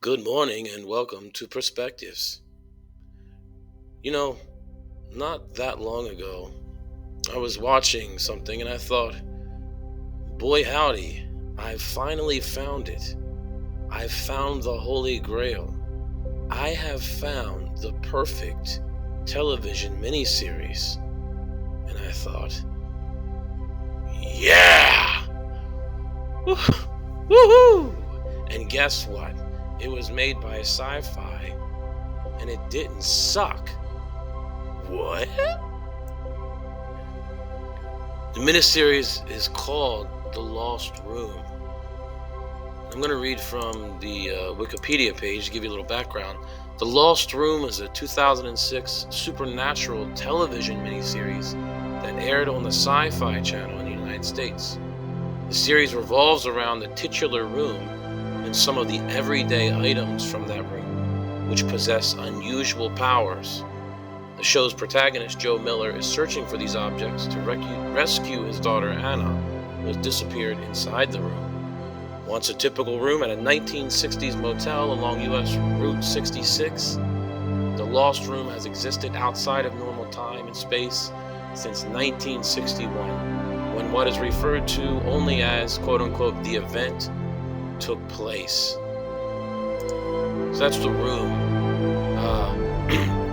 Good morning and welcome to Perspectives. You know, not that long ago, I was watching something and I thought, boy howdy, I've finally found it. I've found the Holy Grail. I have found the perfect television miniseries. And I thought, yeah! Woo- Woohoo! And guess what? It was made by Sci-Fi and it didn't suck. What? The miniseries is called The Lost Room. I'm going to read from the Wikipedia page to give you a little background. The Lost Room is a 2006 supernatural television miniseries that aired on the Sci-Fi Channel in the United States. The series revolves around the titular room and some of the everyday items from that room, which possess unusual powers. The show's protagonist, Joe Miller, is searching for these objects to rescue his daughter Anna, who has disappeared inside the room. Once a typical room at a 1960s motel along US Route 66, the Lost Room has existed outside of normal time and space since 1961, when what is referred to only as, quote-unquote, the event took place. So that's the room.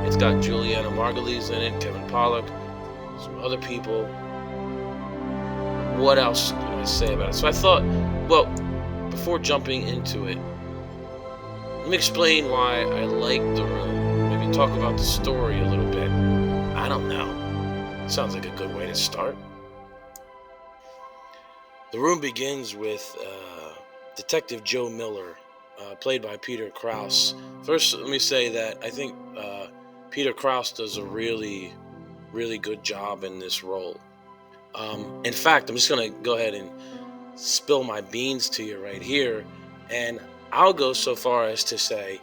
It's got Juliana Margulies in it, Kevin Pollak, some other people. What else can I say about it? So I thought, well, before jumping into it, let me explain why I like the room. Maybe talk about the story a little bit. I don't know. Sounds like a good way to start. The room begins with Detective Joe Miller, played by Peter Krause. First, let me say that I think Peter Krause does a really, really good job in this role. In fact, I'm just going to go ahead and spill my beans to you right here. And I'll go so far as to say,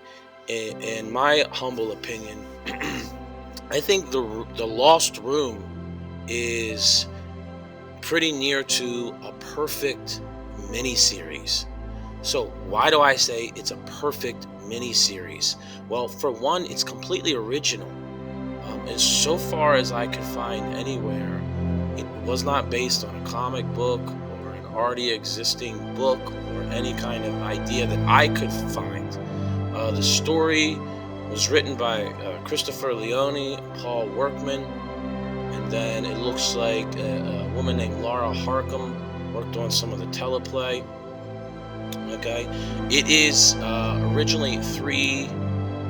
in my humble opinion, I think the Lost Room is pretty near to a perfect miniseries. So why do I say it's a perfect miniseries? Well, for one, it's completely original. And so far as I could find anywhere, it was not based on a comic book or an already existing book or any kind of idea that I could find. The story was written by Christopher Leone, Paul Workman, and then it looks like a woman named Laura Harcum worked on some of the teleplay. Okay, it is originally 3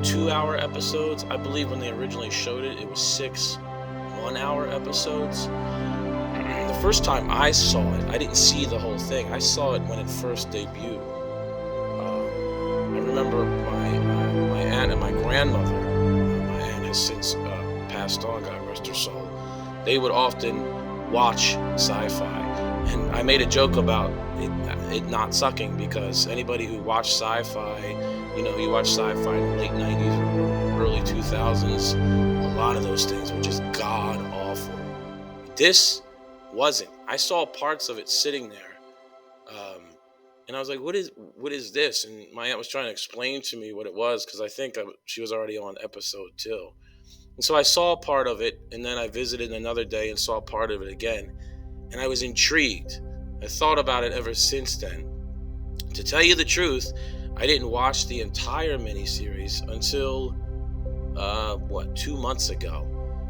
2-hour episodes. I believe when they originally showed it, it was 6 1-hour episodes. The first time I saw it, I didn't see the whole thing. I saw it when it first debuted. I remember my aunt and my grandmother. My aunt has since passed on, God rest her soul. They would often watch Sci-Fi, and I made a joke about it not sucking, because anybody who watched Sci-Fi, you watch Sci-Fi in the late 90s or early 2000s, a lot of those things were just god awful. This wasn't. I saw parts of it sitting there, and I was like, what is this? And my aunt was trying to explain to me what it was, because I think she was already on episode 2. And so I saw part of it, and then I visited another day and saw part of it again, and I was intrigued. I thought about it ever since then. To tell you the truth, I didn't watch the entire miniseries until 2 months ago.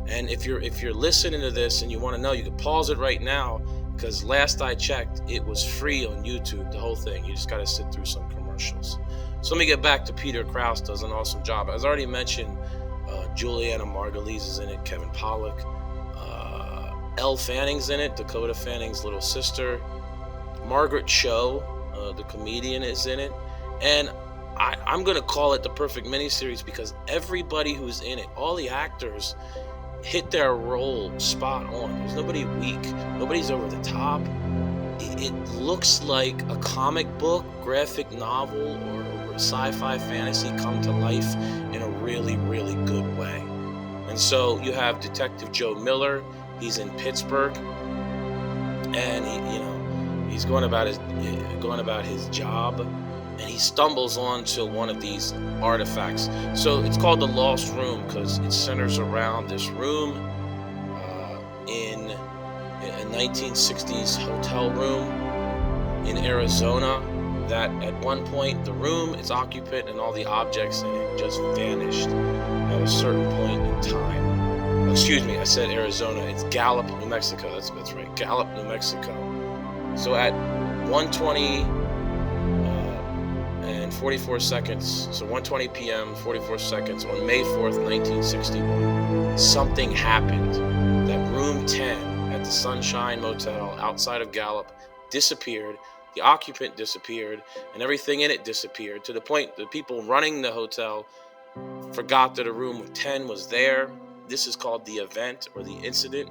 And if you're listening to this and you want to know, you can pause it right now, because last I checked, it was free on YouTube, the whole thing. You just got to sit through some commercials. So let me get back to Peter Krause. Does an awesome job. As I already mentioned, Juliana Margulies is in it, Kevin Pollak, Elle Fanning's in it, Dakota Fanning's little sister. Margaret Cho, the comedian, is in it. And I'm going to call it the perfect miniseries because everybody who's in it, all the actors, hit their role spot on. There's nobody weak. Nobody's over the top. It looks like a comic book, graphic novel, or sci-fi fantasy come to life in a really, really good way. And so you have Detective Joe Miller. He's in Pittsburgh, and he's going about his job, and he stumbles onto one of these artifacts. So it's called the Lost Room because it centers around this room in a 1960s hotel room in Arizona, that at one point the room, its occupant, and all the objects in it just vanished at a certain point in time. Excuse me, I said Arizona. It's Gallup, New Mexico. That's right, Gallup, New Mexico. So at 1:20 and 44 seconds, so 1:20 p.m., 44 seconds on May 4th, 1961, something happened. That room 10 at the Sunshine Motel outside of Gallup disappeared. The occupant disappeared, and everything in it disappeared, to the point the people running the hotel forgot that a room 10 was there. This is called the event or the incident.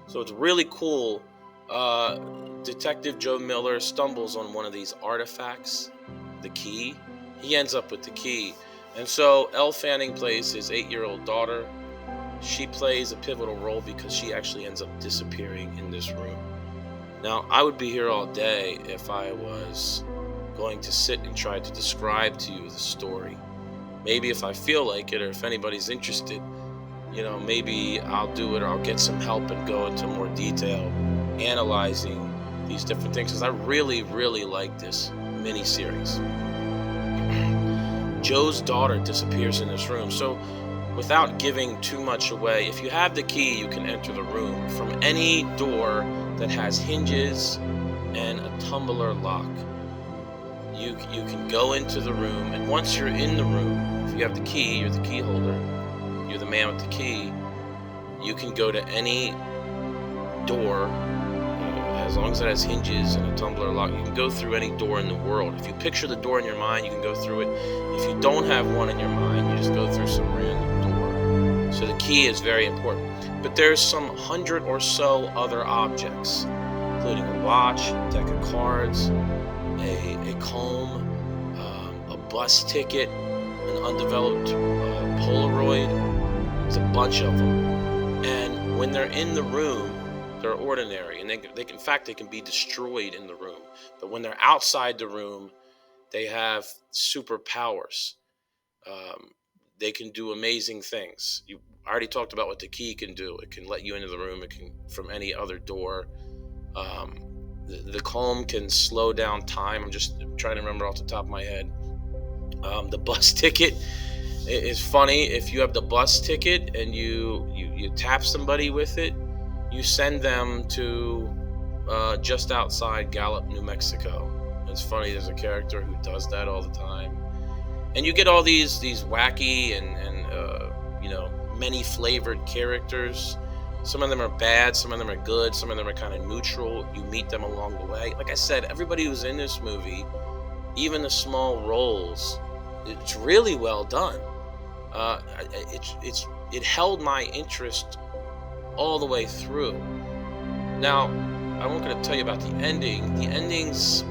So it's really cool. Detective Joe Miller stumbles on one of these artifacts, the key. He ends up with the key. And so Elle Fanning plays his 8-year-old daughter. She plays a pivotal role because she actually ends up disappearing in this room. Now, I would be here all day if I was going to sit and try to describe to you the story. Maybe if I feel like it, or if anybody's interested, maybe I'll do it, or I'll get some help and go into more detail analyzing these different things, because I really, really like this mini-series. Joe's daughter disappears in this room. So without giving too much away, if you have the key, you can enter the room from any door that has hinges and a tumbler lock. You can go into the room, and once you're in the room, if you have the key, you're the key holder, you're the man with the key, you can go to any door, as long as it has hinges and a tumbler lock. You can go through any door in the world. If you picture the door in your mind, you can go through it. If you don't have one in your mind, you just go through some random door. So the key is very important. But there's some 100 or so other objects, including a watch, a deck of cards, a comb, a bus ticket, an undeveloped Polaroid. There's a bunch of them. And when they're in the room, they're ordinary, and they can be destroyed in the room. But when they're outside the room, they have superpowers. They can do amazing things. I already talked about what the key can do. It can let you into the room. It can from any other door. The comb can slow down time. I'm just trying to remember off the top of my head. The bus ticket is funny. If you have the bus ticket and you tap somebody with it, you send them to just outside Gallup, New Mexico. It's funny. There's a character who does that all the time. And you get all these wacky and many flavored characters. Some of them are bad, some of them are good, some of them are kind of neutral. You meet them along the way. Like I said, everybody who's in this movie, even the small roles, it's really well done. It held my interest all the way through. Now, I'm not going to tell you about the ending. The endings,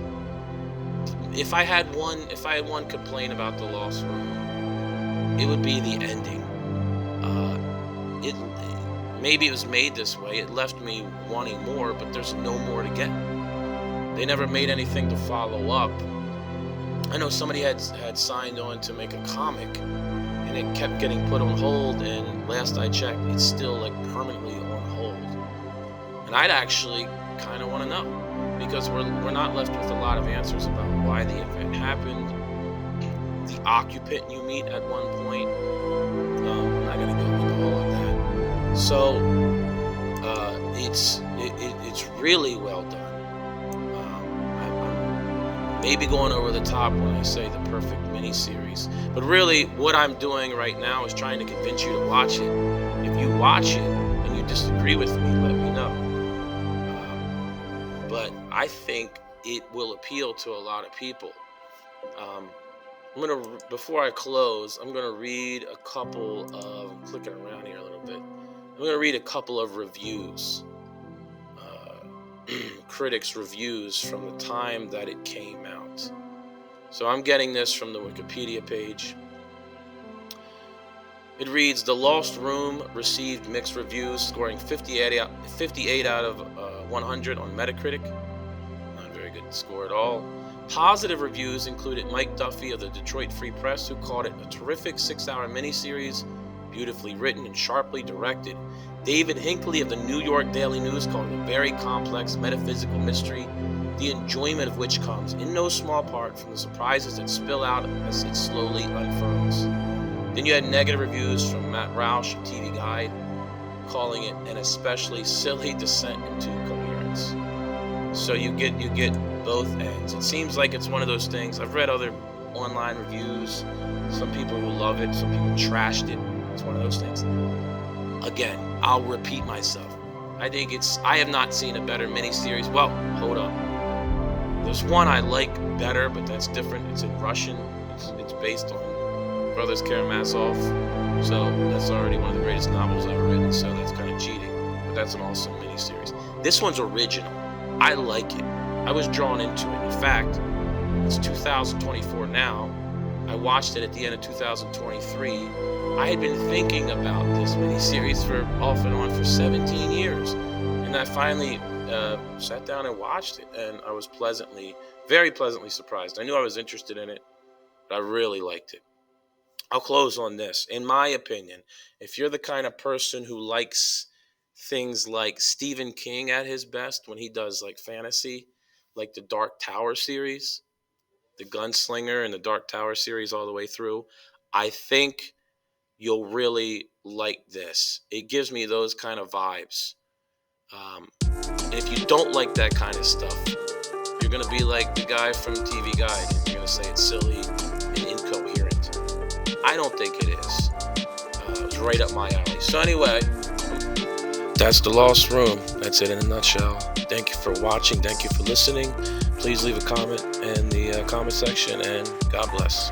if I had one complaint about The Lost Room, it would be the ending. Maybe it was made this way. It left me wanting more, but there's no more to get. They never made anything to follow up. I know somebody had signed on to make a comic, and it kept getting put on hold, and last I checked, it's still permanently on hold. And I'd actually kind of want to know, because we're not left with a lot of answers about why the event happened, the occupant you meet at one point. I'm not going to go into all of that. So it's really well done. I'm maybe going over the top when I say the perfect miniseries, but really what I'm doing right now is trying to convince you to watch it. If you watch it and you disagree with me, let me know. But I think it will appeal to a lot of people. Before I close, I'm gonna read a couple of, I'm clicking around here a little bit. I'm going to read a couple of reviews, critics' reviews from the time that it came out. So I'm getting this from the Wikipedia page. It reads, The Lost Room received mixed reviews, scoring 58 out of 100 on Metacritic. Not a very good score at all. Positive reviews included Mike Duffy of the Detroit Free Press, who called it a terrific 6-hour miniseries, beautifully written and sharply directed. David Hinckley of the New York Daily News called it a very complex metaphysical mystery, the enjoyment of which comes in no small part from the surprises that spill out as it slowly unfurls. Then you had negative reviews from Matt Roush of TV Guide, calling it an especially silly descent into coherence. So you get both ends. It seems like it's one of those things. I've read other online reviews. Some people who love it, some people trashed it. It's one of those things. Again, I'll repeat myself. I have not seen a better miniseries. Well, hold up. There's one I like better, but that's different. It's in Russian. It's based on Brothers Karamazov. So that's already one of the greatest novels ever written. So that's kind of cheating. But that's an awesome miniseries. This one's original. I like it. I was drawn into it. In fact, it's 2024 now. I watched it at the end of 2023. I had been thinking about this miniseries for off and on for 17 years. And I finally sat down and watched it. And I was very pleasantly surprised. I knew I was interested in it, but I really liked it. I'll close on this. In my opinion, if you're the kind of person who likes things like Stephen King at his best when he does like fantasy, like the Dark Tower series, the Gunslinger and the Dark Tower series all the way through, I think you'll really like this. It gives me those kind of vibes. And if you don't like that kind of stuff, you're going to be like the guy from TV Guide. You're going to say it's silly and incoherent. I don't think it is. It's right up my alley. So anyway, that's The Lost Room. That's it in a nutshell. Thank you for watching. Thank you for listening. Please leave a comment in the comment section, and God bless.